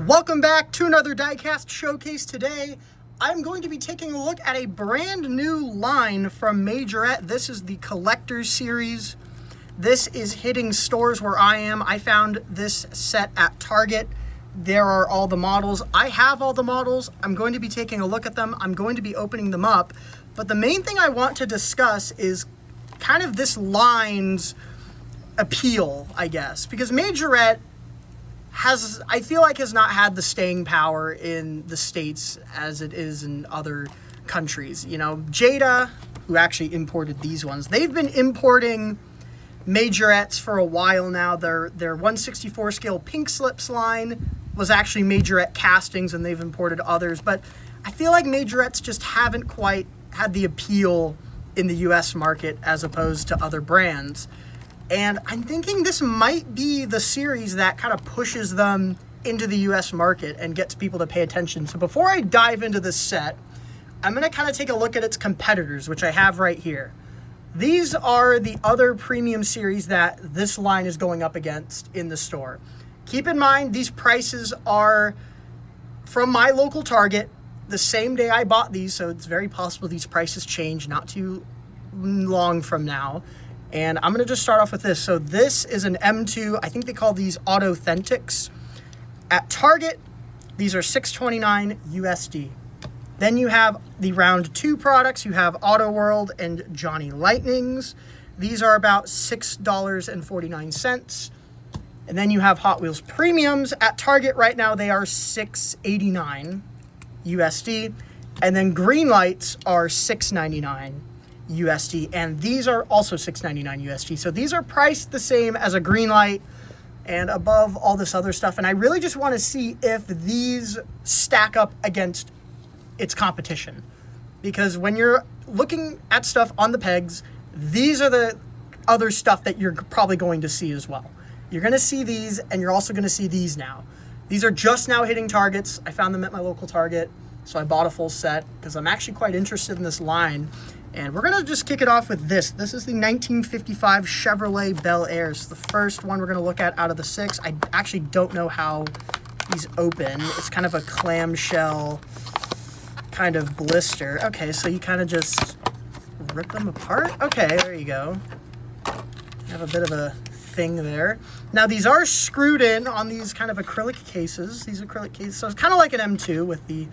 Welcome back to another diecast showcase. Today I'm going to be taking a look at a brand new line from Majorette. This is the Collector's Series. This is hitting stores where I am. I found this set at Target. There are all the models. I have all the models. I'm going to be taking a look at them. I'm going to be opening them up. But the main thing I want to discuss is kind of this line's appeal, I guess, because Majorette I feel like has not had the staying power in the States as it is in other countries. You know, Jada, who actually imported these ones, they've been importing Majorettes for a while now. Their 1/64 scale pink slips line was actually Majorette castings, and they've imported others. But I feel like Majorettes just haven't quite had the appeal in the US market as opposed to other brands. And I'm thinking this might be the series that kind of pushes them into the US market and gets people to pay attention. So before I dive into this set, I'm going to kind of take a look at its competitors, which I have right here. These are the other premium series that this line is going up against in the store. Keep in mind, these prices are from my local Target the same day I bought these, so it's very possible these prices change not too long from now. And I'm going to just start off with this. So this is an M2. I think they call these Authentics. At Target, these are $629 USD. Then you have the round 2 products. You have Auto World and Johnny Lightnings. These are about $6.49. And then you have Hot Wheels Premiums. At Target right now, they are $689 USD. And then Greenlights are $699 USD, and these are also $699 USD. So these are priced the same as a Greenlight and above all this other stuff. And I really just want to see if these stack up against its competition, because when you're looking at stuff on the pegs, these are the other stuff that you're probably going to see as well. You're going to see these, and you're also going to see these now. These are just now hitting Targets. I found them at my local Target, so I bought a full set because I'm actually quite interested in this line. And we're going to just kick it off with this. This is the 1955 Chevrolet Bel Air. It's the first one we're going to look at out of the 6. I actually don't know how these open. It's kind of a clamshell kind of blister. Okay, so you kind of just rip them apart. Okay, there you go. You have a bit of a thing there. Now, these are screwed in on these kind of acrylic cases. These acrylic cases. So it's kind of like an M2 with the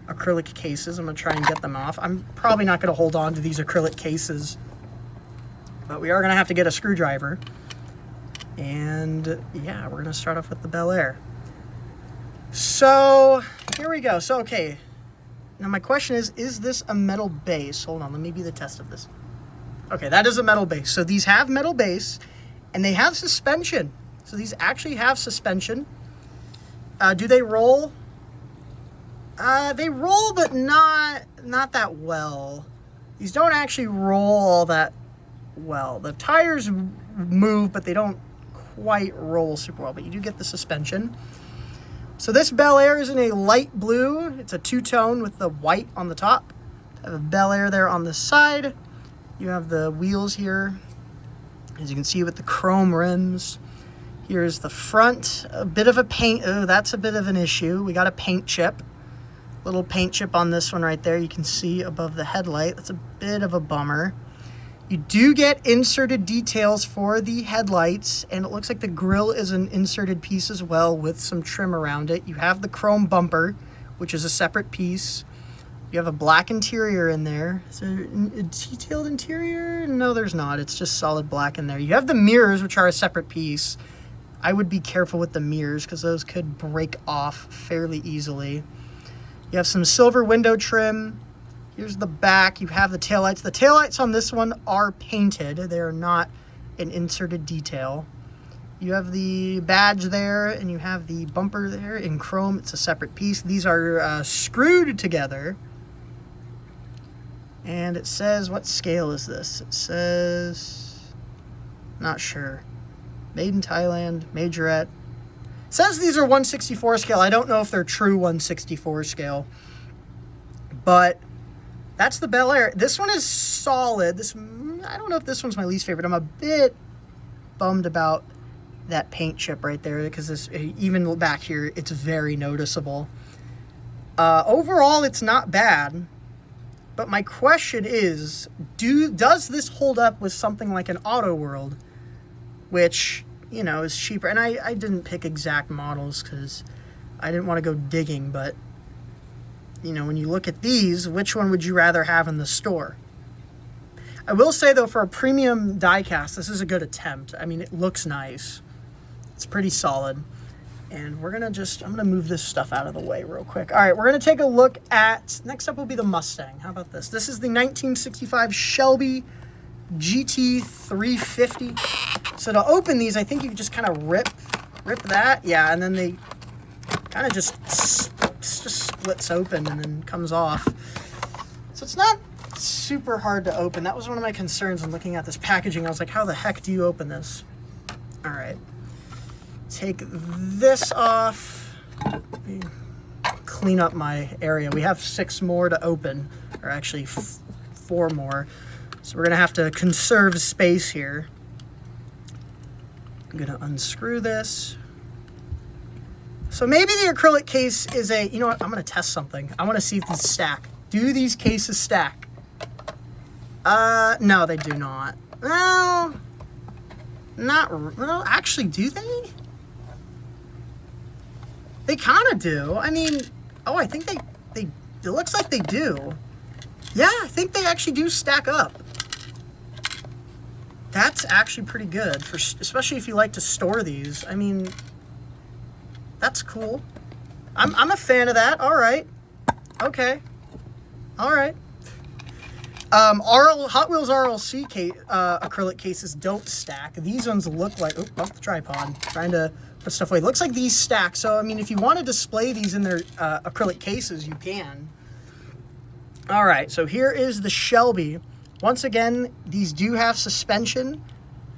acrylic cases. I'm going to try and get them off. I'm probably not going to hold on to these acrylic cases, but we are going to have to get a screwdriver. And yeah, we're going to start off with the Bel Air. So here we go. So, okay. Now my question is this a metal base? Hold on, let me be the test of this. Okay, that is a metal base. So these have metal base, and they have suspension. So these actually have suspension. Do they roll? They roll, but not that well. These don't actually roll all that well. The tires move, but they don't quite roll super well. But you do get the suspension. So this Bel Air is in a light blue. It's a two-tone with the white on the top. You have a Bel Air there on the side. You have the wheels here, as you can see, with the chrome rims. Here's the front. A bit of a paint. Oh, that's a bit of an issue. We got a paint chip. Little paint chip on this one right there. You can see above the headlight. That's a bit of a bummer. You do get inserted details for the headlights, and it looks like the grille is an inserted piece as well with some trim around it. You have the chrome bumper, which is a separate piece. You have a black interior in there. Is there a detailed interior? No, there's not. It's just solid black in there. You have the mirrors, which are a separate piece. I would be careful with the mirrors because those could break off fairly easily. You have some silver window trim. Here's the back. You have the taillights. The taillights on this one are painted. They are not an inserted detail. You have the badge there, and you have the bumper there in chrome. It's a separate piece. These are screwed together. And it says, what scale is this? It says, not sure. Made in Thailand, Majorette. It says these are 1/64 scale. I don't know if they're true 1/64 scale. But that's the Bel Air. This one is solid. I don't know if this one's my least favorite. I'm a bit bummed about that paint chip right there, because this, even back here, it's very noticeable. Overall, it's not bad. But my question is, does this hold up with something like an Auto World, which, you know, is cheaper? And I didn't pick exact models because I didn't want to go digging, but, you know, when you look at these, which one would you rather have in the store? I will say, though, for a premium diecast, this is a good attempt. I mean, it looks nice. It's pretty solid. And we're going to I'm going to move this stuff out of the way real quick. All right, we're going to take a look at, next up will be the Mustang. How about this? This is the 1965 Shelby GT 350. So to open these, I think you just kind of rip that. Yeah, and then they kind of just splits open and then comes off. So it's not super hard to open. That was one of my concerns when looking at this packaging. I was like, how the heck do you open this? All right. Take this off. Clean up my area. We have 6 more to open, or actually 4 more. So we're gonna have to conserve space here. I'm gonna unscrew this. So maybe the acrylic case is you know what, I'm gonna test something. I wanna see if these stack. Do these cases stack? No, they do not. Well, actually, do they? They kind of do. I mean, oh, I think it looks like they do. Yeah, I think they actually do stack up. That's actually pretty good, especially if you like to store these. I mean, that's cool. I'm a fan of that. All right. Okay. All right. Hot Wheels RLC acrylic cases don't stack. These ones look like, off the tripod, trying to put stuff away. It looks like these stack. So, I mean, if you want to display these in their acrylic cases, you can. All right, so here is the Shelby. Once again, these do have suspension.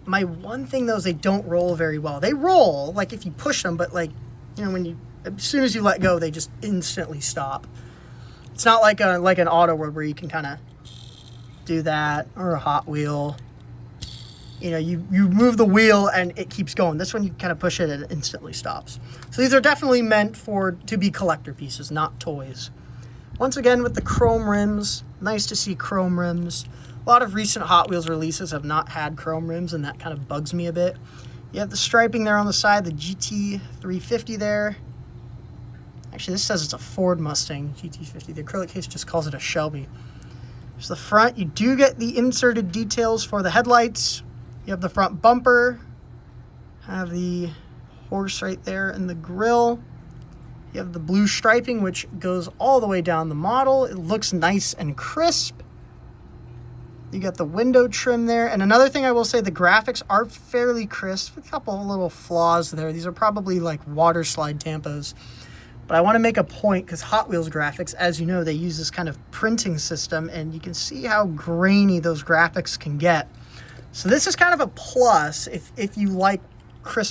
My one thing, though, is they don't roll very well. They roll, like, if you push them, but, like, you know, as soon as you let go, they just instantly stop. It's not like an Auto World where you can kind of do that, or a Hot Wheel. You know, you move the wheel and it keeps going. This one, you kind of push it and it instantly stops. So these are definitely meant to be collector pieces, not toys. Once again, with the chrome rims, nice to see chrome rims. A lot of recent Hot Wheels releases have not had chrome rims, and that kind of bugs me a bit. You have the striping there on the side, the GT 350 there. Actually, this says it's a Ford Mustang GT50. The acrylic case just calls it a Shelby. There's the front. You do get the inserted details for the headlights. You have the front bumper. Have the horse right there in the grille. You have the blue striping, which goes all the way down the model. It looks nice and crisp. You got the window trim there. And another thing I will say, the graphics are fairly crisp. A couple of little flaws there. These are probably like water slide tampos. But I want to make a point, because Hot Wheels graphics, as you know, they use this kind of printing system, and you can see how grainy those graphics can get. So this is kind of a plus if you like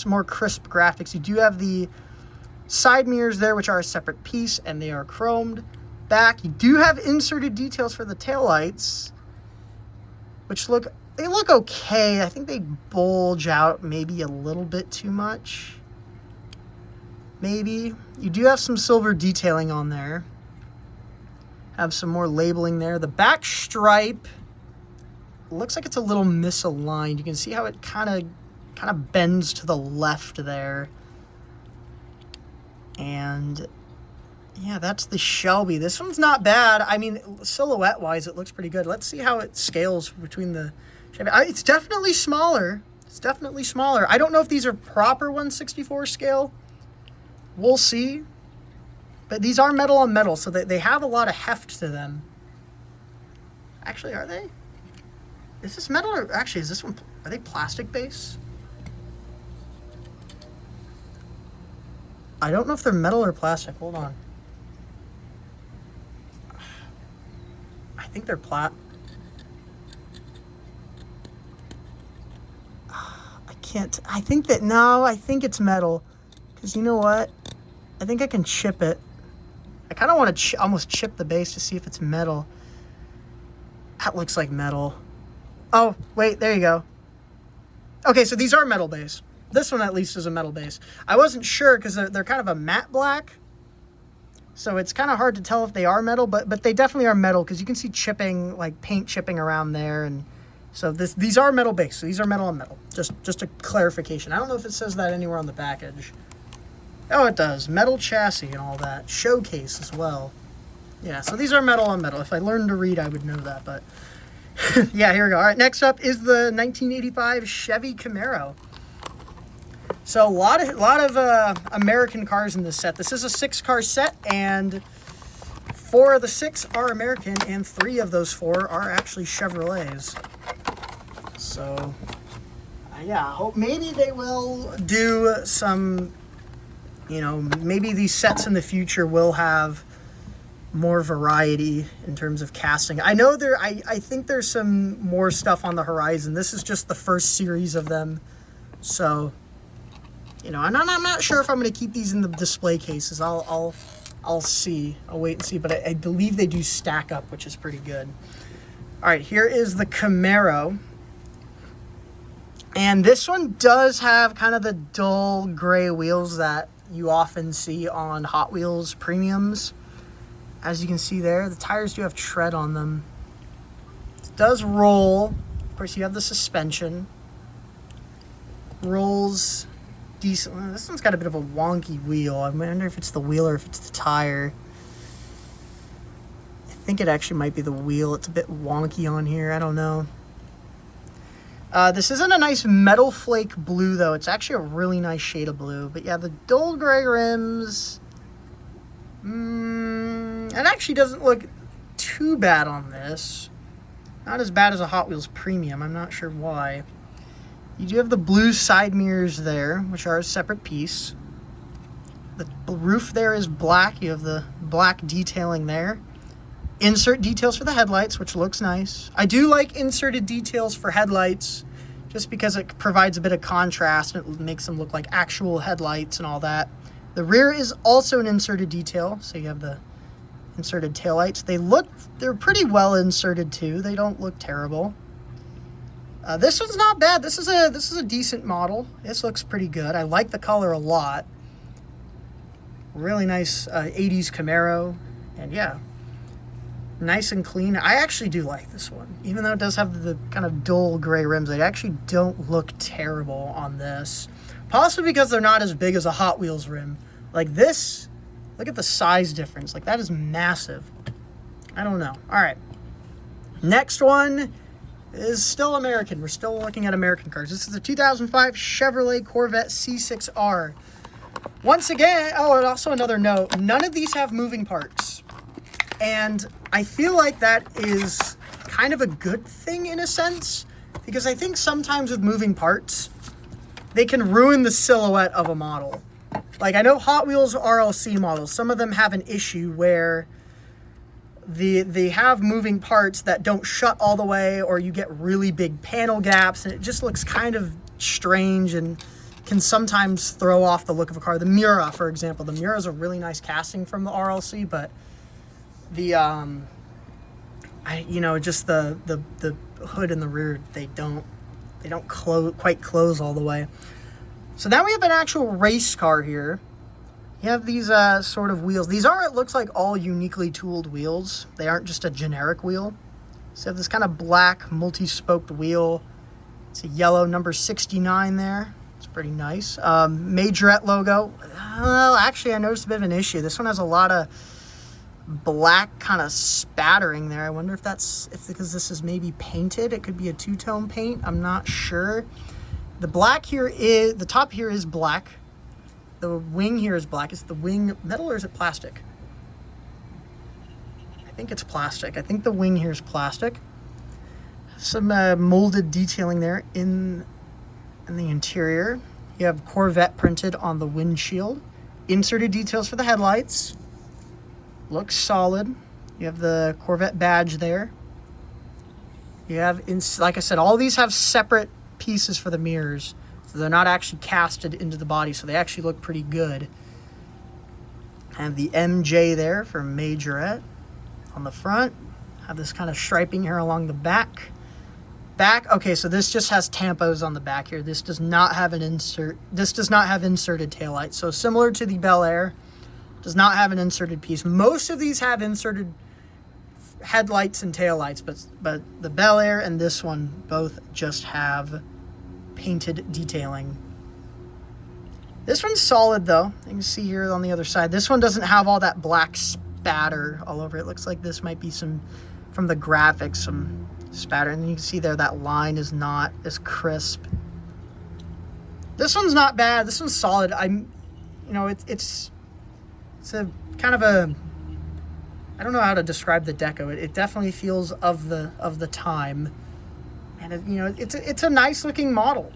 more crisp graphics. You do have the side mirrors there, which are a separate piece, and they are chromed. Back, you do have inserted details for the taillights, which look okay. I think they bulge out maybe a little bit too much. Maybe. You do have some silver detailing on there. Have some more labeling there. The back stripe looks like it's a little misaligned. You can see how it kind of bends to the left there. And yeah, that's the Shelby. This one's not bad. I mean, silhouette-wise, it looks pretty good. Let's see how it scales between the Chevy. It's definitely smaller. It's definitely smaller. I don't know if these are proper 1/64 scale. We'll see. But these are metal on metal, so they have a lot of heft to them. Actually, are they? Is this metal, or actually is this one, are they plastic base? I don't know if they're metal or plastic. Hold on. I think they're I think it's metal. Because you know what? I think I can chip it. I kind of want to almost chip the base to see if it's metal. That looks like metal. Oh, wait, there you go. Okay, so these are metal base. This one at least is a metal base. I wasn't sure because they're kind of a matte black. So it's kind of hard to tell if they are metal, but they definitely are metal because you can see chipping, like paint chipping around there. And so these are metal base. So these are metal on metal. Just a clarification. I don't know if it says that anywhere on the package. Oh, it does. Metal chassis and all that. Showcase as well. Yeah, so these are metal on metal. If I learned to read, I would know that. But yeah, here we go. All right, next up is the 1985 Chevy Camaro. So a lot of American cars in this set. This is a 6-car set, and 4 of the 6 are American, and 3 of those 4 are actually Chevrolets. So yeah, I hope maybe they will do some, you know, maybe these sets in the future will have more variety in terms of casting. I know I think there's some more stuff on the horizon. This is just the first series of them. So, you know, and I'm not sure if I'm going to keep these in the display cases. I'll see. I'll wait and see. But I believe they do stack up, which is pretty good. All right, here is the Camaro. And this one does have kind of the dull gray wheels that you often see on Hot Wheels premiums. As you can see there, the tires do have tread on them. It does roll. Of course, you have the suspension. Rolls decently. This one's got a bit of a wonky wheel. I wonder if it's the wheel or if it's the tire. I think it actually might be the wheel. It's a bit wonky on here. I don't know. This isn't a nice metal flake blue, though. It's actually a really nice shade of blue. But yeah, the dull gray rims. It actually doesn't look too bad on this. Not as bad as a Hot Wheels Premium. I'm not sure why. You do have the blue side mirrors there, which are a separate piece. The roof there is black. You have the black detailing there. Insert details for the headlights, which looks nice. I do like inserted details for headlights just because it provides a bit of contrast and it makes them look like actual headlights and all that. The rear is also an inserted detail, so you have the inserted taillights. They're pretty well inserted too. They don't look terrible. This one's not bad. This is a decent model. This looks pretty good. I like the color a lot. Really nice 80s Camaro, and yeah, nice and clean. I actually do like this one, even though it does have the kind of dull gray rims. They actually don't look terrible on this. Possibly because they're not as big as a Hot Wheels rim. Like this, look at the size difference. Like that is massive. I don't know. All right. Next one is still American. We're still looking at American cars. This is the 2005 Chevrolet Corvette C6R. Once again, oh, and also another note, none of these have moving parts. And I feel like that is kind of a good thing in a sense, because I think sometimes with moving parts, they can ruin the silhouette of a model. Like, I know Hot Wheels RLC models, some of them have an issue where they have moving parts that don't shut all the way, or you get really big panel gaps, and it just looks kind of strange and can sometimes throw off the look of a car. The Miura, for example. The Miura is a really nice casting from the RLC, but the just the hood and the rear, they don't quite close all the way. So now we have an actual race car here. You have these sort of wheels. These are, it looks like, all uniquely tooled wheels. They aren't just a generic wheel. So you have this kind of black multi-spoked wheel. It's a yellow number 69 there. It's pretty nice. Majorette logo. Well, actually, I noticed a bit of an issue. This one has a lot of black kind of spattering there. I wonder if that's because this is maybe painted. It could be a two-tone paint. I'm not sure. The black here is, the top here is black. The wing here is black. Is the wing metal or is it plastic? I think it's plastic. I think the wing here is plastic. Some molded detailing there in the interior. You have Corvette printed on the windshield. Inserted details for the headlights. Looks solid. You have the Corvette badge there. You have, like I said, all these have separate pieces for the mirrors. So they're not actually casted into the body, so they actually look pretty good. Have the MJ there for Majorette on the front. Have this kind of striping here along the back. back, okay, so this just has tampos on the back here. This does not have an insert. This does not have inserted taillights. So similar to the Bel Air, does not have an inserted piece. Most of these have inserted headlights and taillights, but the Bel Air and this one both just have painted detailing. This one's solid though. You can see here on the other side. This one doesn't have all that black spatter all over it. Looks like this might be some, from the graphics, some spatter. And you can see there that line is not as crisp. This one's not bad. This one's solid. It's a kind of a, I don't know how to describe the deco. It definitely feels of the time. And it's a nice looking model.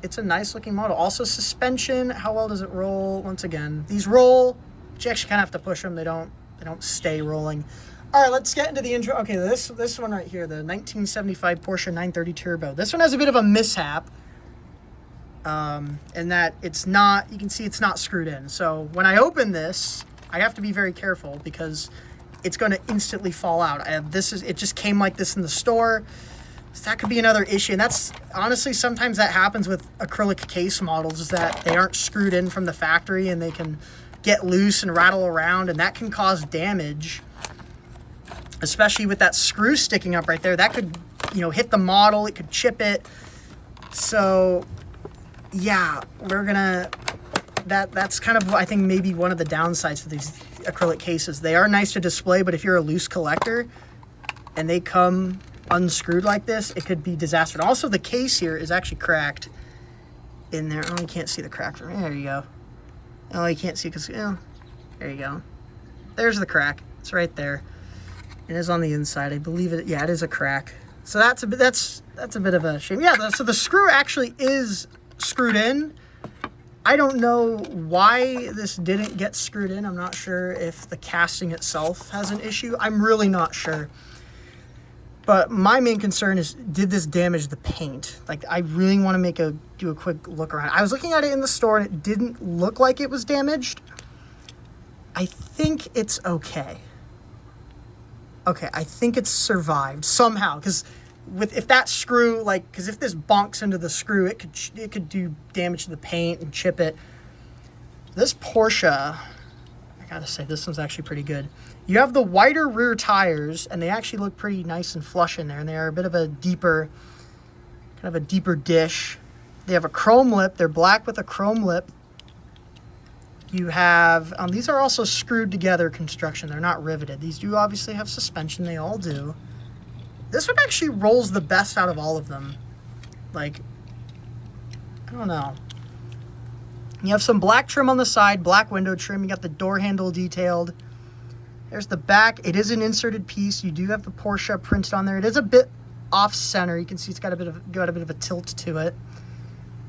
It's a nice looking model. Also suspension, how well does it roll? Once again, these roll, but you actually kind of have to push them. They don't stay rolling. All right, let's get into the intro. Okay, this one right here, the 1975 Porsche 930 Turbo. This one has a bit of a mishap. In that it's not, you can see it's not screwed in. So when I open this, I have to be very careful because it's going to instantly fall out. It just came like this in the store. So that could be another issue. And that's honestly, sometimes that happens with acrylic case models, is that they aren't screwed in from the factory and they can get loose and rattle around, and that can cause damage, especially with that screw sticking up right there. That could, hit the model. It could chip it. So yeah, that's kind of, I think, maybe one of the downsides for these acrylic cases. They are nice to display, but if you're a loose collector and they come unscrewed like this, it could be disaster. And also the case here is actually cracked in there. Oh, you can't see the crack from there. You go. Oh, you can't see because, there you go. There's the crack. It's right there. It is on the inside. I believe it. Yeah, it is a crack. So that's a bit of a shame. Yeah, so the screw actually is screwed in. I don't know why this didn't get screwed in. I'm not sure if the casting itself has an issue. I'm really not sure. But my main concern is, did this damage the paint? Like, I really want to do a quick look around. I was looking at it in the store and it didn't look like it was damaged. I think it's okay. Okay, I think it's survived somehow, because if that screw, because if this bonks into the screw, it could do damage to the paint and chip it. This Porsche, I gotta say, this one's actually pretty good. You have the wider rear tires, and they actually look pretty nice and flush in there, and they are a bit of a deeper, dish. They have a chrome lip. They're black with a chrome lip. You have, these are also screwed together construction. They're not riveted. These do obviously have suspension. They all do. This one actually rolls the best out of all of them. I don't know. You have some black trim on the side, black window trim. You got the door handle detailed. There's the back. It is an inserted piece. You do have the Porsche printed on there. It is a bit off center. You can see it's got a bit of a tilt to it.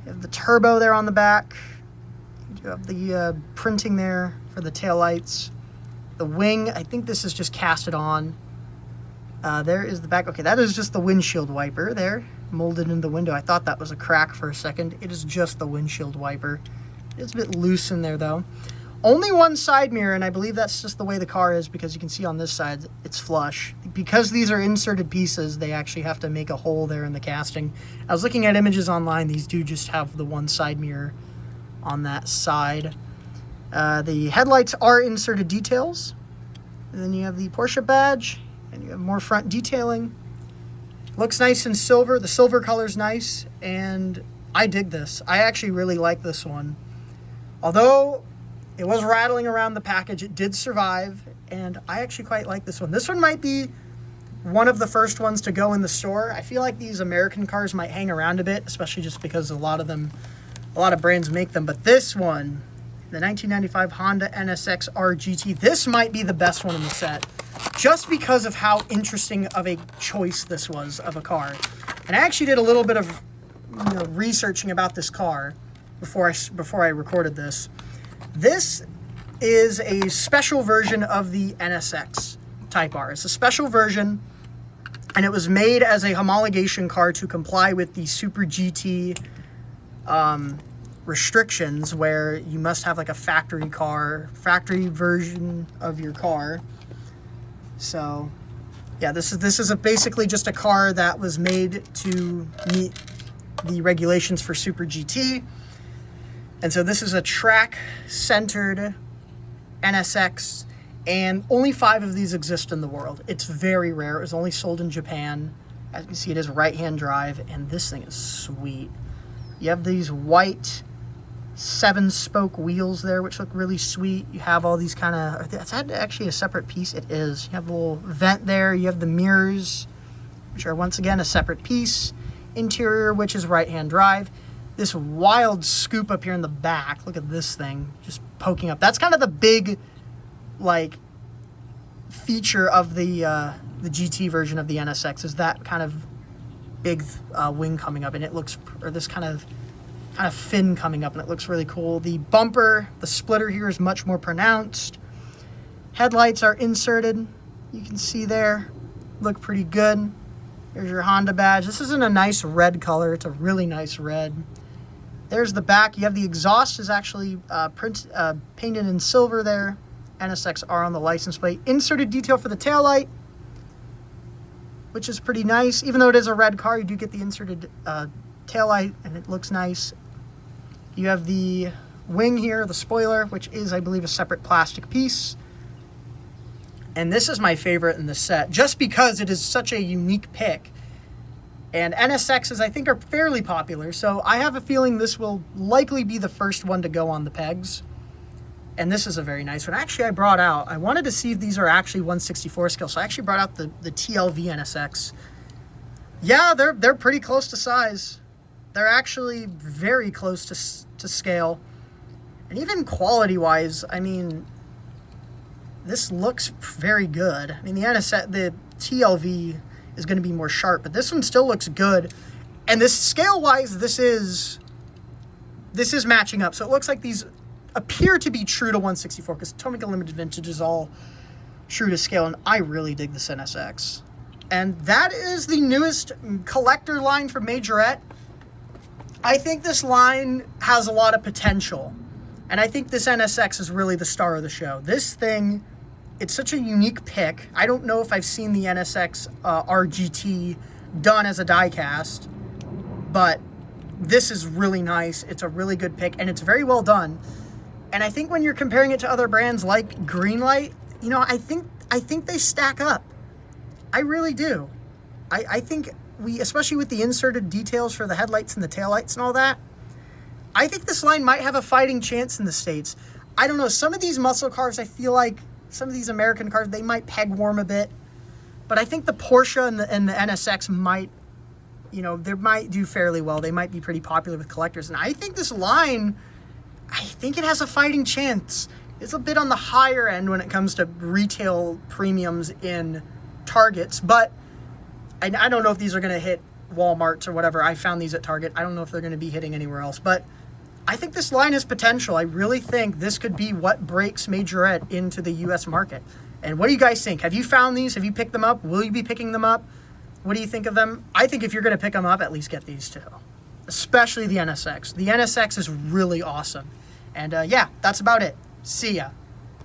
You have the turbo there on the back. You do have the printing there for the taillights. The wing, I think this is just casted on. There is the back. Okay, that is just the windshield wiper there, molded into the window. I thought that was a crack for a second. It is just the windshield wiper. It's a bit loose in there though. Only one side mirror, and I believe that's just the way the car is, because you can see on this side it's flush. Because these are inserted pieces, they actually have to make a hole there in the casting. I was looking at images online. These do just have the one side mirror on that side. The headlights are inserted details. And then you have the Porsche badge, and you have more front detailing. Looks nice in silver. The silver color's nice, and I dig this. I actually really like this one. Although it was rattling around the package, it did survive, and I actually quite like this one. This one might be one of the first ones to go in the store. I feel like these American cars might hang around a bit, especially just because a lot of brands make them. But this one, the 1995 Honda NSX-R GT, this might be the best one in the set, just because of how interesting of a choice this was of a car. And I actually did a little bit of researching about this car before I recorded this. This is a special version of the NSX Type R. It's a special version, and it was made as a homologation car to comply with the Super GT restrictions, where you must have like a factory version of your car. So Yeah, this is basically just a car that was made to meet the regulations for Super GT. And so this is a track-centered NSX, and only 5 of these exist in the world. It's very rare. It was only sold in Japan. As you can see, it is right-hand drive, and this thing is sweet. You have these white 7-spoke wheels there, which look really sweet. You have all these kind of, that's actually a separate piece. It is. You have a little vent there. You have the mirrors, which are once again a separate piece. Interior, which is right-hand drive. This wild scoop up here in the back. Look at this thing just poking up. That's kind of the big, like, feature of the GT version of the NSX, is that kind of big wing coming up, and it looks, or this kind of fin coming up, and it looks really cool. The bumper, the splitter here is much more pronounced. Headlights are inserted. You can see there, look pretty good. There's your Honda badge. This is in a nice red color. It's a really nice red. There's the back. You have the exhaust is actually painted in silver there. NSX-R on the license plate. Inserted detail for the taillight, which is pretty nice. Even though it is a red car, you do get the inserted taillight, and it looks nice. You have the wing here, the spoiler, which is, I believe, a separate plastic piece. And this is my favorite in the set, just because it is such a unique pick. And NSXs, I think, are fairly popular, so I have a feeling this will likely be the first one to go on the pegs. And this is a very nice one. Actually, I wanted to see if these are actually 1/64 scale, so I actually brought out the TLV NSX. Yeah, they're pretty close to size. They're actually very close to scale. And even quality-wise, I mean, this looks very good. I mean, the TLV is going to be more sharp, but this one still looks good. And this scale-wise, this is matching up. So it looks like these appear to be true to 1/64, because Tomica Limited Vintage is all true to scale, and I really dig this NSX. And that is the newest collector line from Majorette. I think this line has a lot of potential, and I think this NSX is really the star of the show. This thing, it's such a unique pick. I don't know if I've seen the NSX-R GT done as a diecast, but this is really nice. It's a really good pick, and it's very well done. And I think when you're comparing it to other brands like Greenlight, you know, I think they stack up. I really do. I think especially with the inserted details for the headlights and the taillights and all that, I think this line might have a fighting chance in the States. I don't know. Some of these muscle cars, I feel like some of these American cars, they might peg warm a bit. But I think the Porsche and the NSX might, you know, they might do fairly well. They might be pretty popular with collectors. And I think this line, I think it has a fighting chance. It's a bit on the higher end when it comes to retail premiums in Targets, but I don't know if these are going to hit Walmarts or whatever. I found these at Target. I don't know if they're going to be hitting anywhere else, but I think this line has potential. I really think this could be what breaks Majorette into the U.S. market. And what do you guys think? Have you found these? Have you picked them up? Will you be picking them up? What do you think of them? I think if you're going to pick them up, at least get these two, especially the NSX. The NSX is really awesome. And yeah, that's about it. See ya.